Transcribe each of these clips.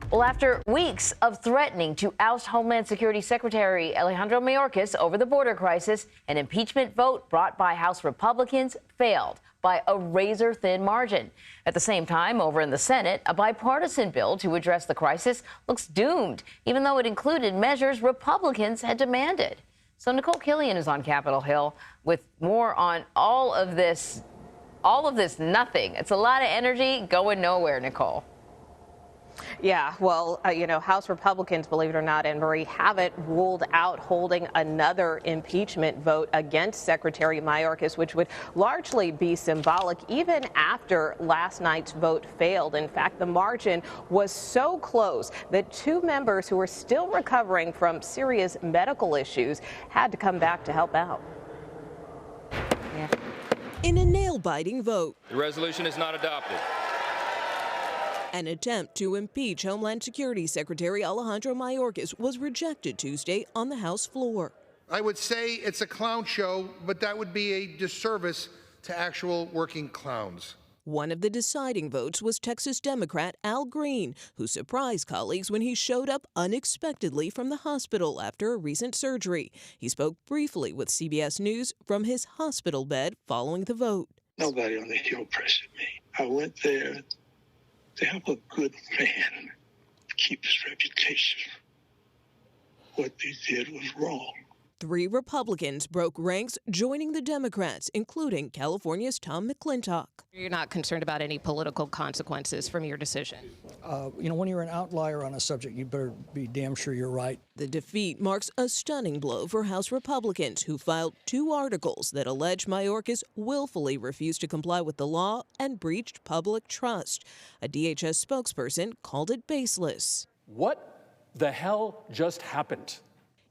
Well, after weeks of threatening to oust Homeland Security Secretary Alejandro Mayorkas over the border crisis, an impeachment vote brought by House Republicans failed by a razor-thin margin. At the same time, over in the Senate, a bipartisan bill to address the crisis looks doomed, even though it included measures Republicans had demanded. So Nikole Killion is on Capitol Hill with more on all of this nothing. It's a lot of energy going nowhere, Nikole. Yeah, well, House Republicans, believe it or not, Anne Marie, haven't ruled out holding another impeachment vote against Secretary Mayorkas, which would largely be symbolic even after last night's vote failed. In fact, the margin was so close that two members who were still recovering from serious medical issues had to come back to help out. Yeah. In a nail-biting vote, the resolution is not adopted. An attempt to impeach Homeland Security Secretary Alejandro Mayorkas was rejected Tuesday on the House floor. I would say it's a clown show, but that would be a disservice to actual working clowns. One of the deciding votes was Texas Democrat Al Green, who surprised colleagues when he showed up unexpectedly from the hospital after a recent surgery. He spoke briefly with CBS News from his hospital bed following the vote. Nobody on the Hill pressured me. I went there to help a good man keep his reputation. What they did was wrong. 3 Republicans broke ranks, joining the Democrats, including California's Tom McClintock. You're not concerned about any political consequences from your decision? When you're an outlier on a subject, you better be damn sure you're right. The defeat marks a stunning blow for House Republicans, who filed 2 articles that allege Mayorkas willfully refused to comply with the law and breached public trust. A DHS spokesperson called it baseless. What the hell just happened?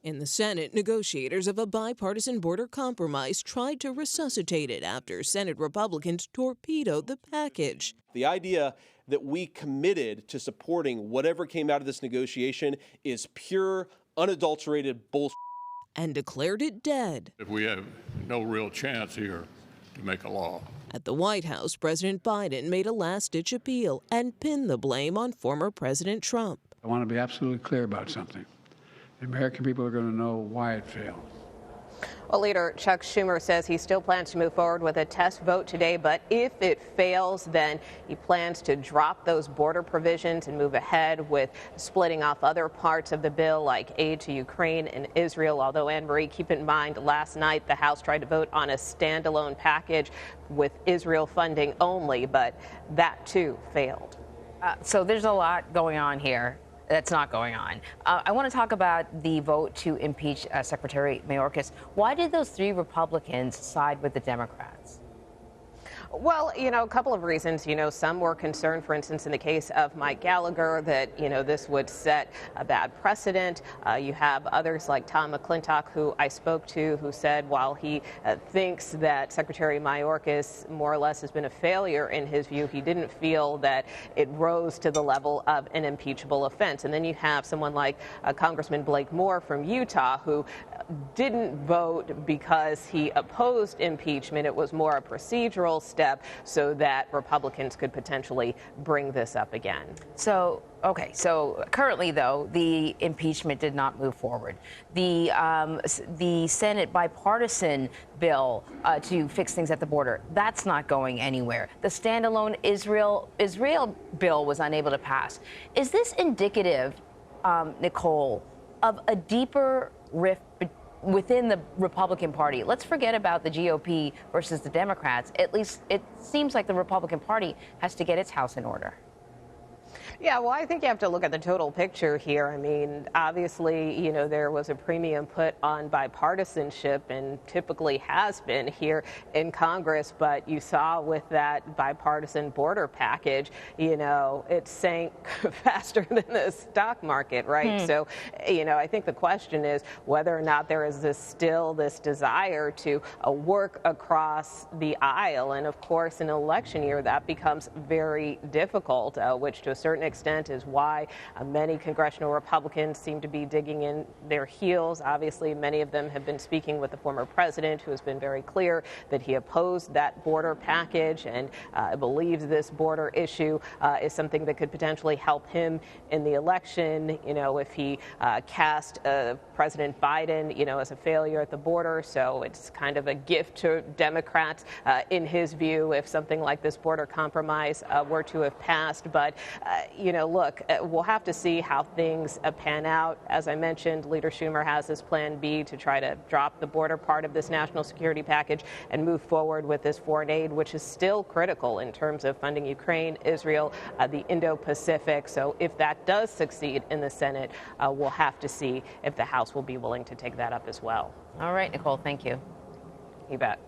In the Senate, negotiators of a bipartisan border compromise tried to resuscitate it after Senate Republicans torpedoed the package. The idea that we committed to supporting whatever came out of this negotiation is pure, unadulterated bullshit. And declared it dead. We have no real chance here to make a law. At the White House, President Biden made a last-ditch appeal and pinned the blame on former President Trump. I want to be absolutely clear about something. The American people are going to know why it failed. Well, Leader Chuck Schumer says he still plans to move forward with a test vote today, but if it fails, then he plans to drop those border provisions and move ahead with splitting off other parts of the bill, like aid to Ukraine and Israel. Although, Anne Marie, keep in mind, last night the House tried to vote on a standalone package with Israel funding only, but that too failed. So there's a lot going on here that's not going on. I want to talk about the vote to impeach Secretary Mayorkas. Why did those 3 Republicans side with the Democrats? Well, a couple of reasons. Some were concerned, for instance, in the case of Mike Gallagher, that, this would set a bad precedent. You have others like Tom McClintock, who I spoke to, who said while he thinks that Secretary Mayorkas more or less has been a failure in his view, he didn't feel that it rose to the level of an impeachable offense. And then you have someone like Congressman Blake Moore from Utah, who didn't vote because he opposed impeachment. It was more a procedural step so that Republicans could potentially bring this up again. So currently, though, the impeachment did not move forward. The Senate bipartisan bill to fix things at the border, that's not going anywhere. The standalone Israel bill was unable to pass. Is this indicative, Nikole, of a deeper rift within the Republican Party? Let's forget about the GOP versus the Democrats. At least it seems like the Republican Party has to get its house in order. Yeah, well, I think you have to look at the total picture here. I mean, obviously, there was a premium put on bipartisanship and typically has been here in Congress. But you saw with that bipartisan border package, it sank faster than the stock market, right? So, I think the question is whether or not there is still this desire to work across the aisle. And of course, in an election year, that becomes very difficult, which to a certain extent is why many congressional Republicans seem to be digging in their heels. Obviously, many of them have been speaking with the former president, who has been very clear that he opposed that border package and believes this border issue is something that could potentially help him in the election, if he cast President Biden, as a failure at the border. So it's kind of a gift to Democrats, in his view, if something like this border compromise were to have passed. But, look, we'll have to see how things pan out. As I mentioned, Leader Schumer has this plan B to try to drop the border part of this national security package and move forward with this foreign aid, which is still critical in terms of funding Ukraine, Israel, the Indo-Pacific. So if that does succeed in the Senate, we'll have to see if the House will be willing to take that up as well. All right, Nikole, thank you. You bet.